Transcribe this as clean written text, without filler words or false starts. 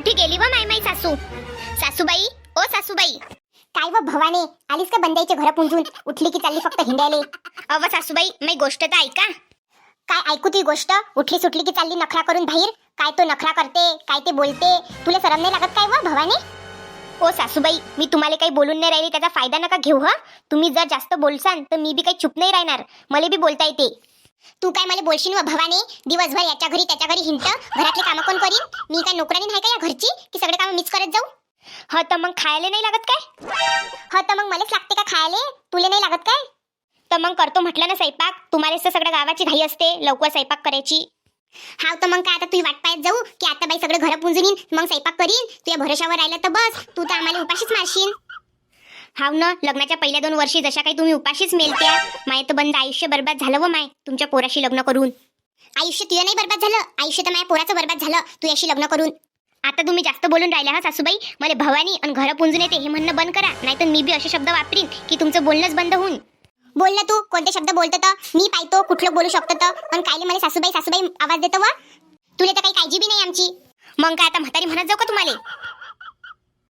कुठे गेली व माई सासू? सासूबाई, ओ सासूबाई. काय व भवाने, आलीस का बंदाईचे घर पुंजून? उठली की चालली फक्त हिंडायले? अव सासूबाई, मी गोष्ट तर ऐका. काय ऐकू ती गोष्ट? उठली सुटली की चालली नखरा करून बाहेर. काय तो नखरा करते, काय ते बोलते, तुला शरम नाही लागत काय व भवाने? ओ सासूबाई, मी तुम्हाला काही बोलून नाही राहिली, त्याचा फायदा नका घेऊ. हा, तुम्ही जर जास्त बोलसान तर मी बी काही चुप नाही राहणार, मला बी बोलता येते. तू काय मला बोलशील व भवाने? दिवसभर याच्या घरी त्याच्या घरी हिंडत, घरातले कामं कोण करीन? मी काय नोकरानी नाही का या घरची की सगळे कामं मीच करत जाऊ? हा, तर मग खायला नाही लागत काय? हा, तर मग मलाच लागते का खायले? तुले नाही लागत काय? तर मग करतो म्हटलं ना स्वयंपाक. तुम्हालाच तर सगळ्या गावाची घाई असते लवकर स्वयंपाक करायची. हाव, तर मग काय आता तू वाट पाहत जाऊ की आता बाई सगळं घर पुंजून येईन मग स्वयंपाक करीन? तुझ्या भरोशावर राहिलं तर बस, तू तर आम्हाला उपाशीच मारशील. हाव ना, लग्नाच्या पहिल्या 2 वर्षी जशा काही तुम्ही उपाशीच मेलत्या. माय तर बंद आयुष्य बरबाद झालं व माय तुमच्या पोराशी लग्न करून. आयुष्य तुझं नाही बरबाद झालं, आयुष्य तर माझ्या पोराचं बरबाद झालं तू याशी लग्न करून. आता तुम्ही जास्त बोलून राहिला हा सासूबाई. मला भवानी आणि घर पुंजून येते हे म्हणणं बंद करा, नाहीतर मी बी असे शब्द वापरीन की तुमचं बोलणंच बंद होऊन. बोल ना तू, कोणते शब्द बोलतो तर मी पाहतो कुठलं बोलू शकतो तर. पण कायले मला सासूबाई सासूबाई आवाज देतो व? तुला तर काही काळजी बी नाही आमची. मग काय आता म्हातारी म्हणत जाऊ का तुम्हाला?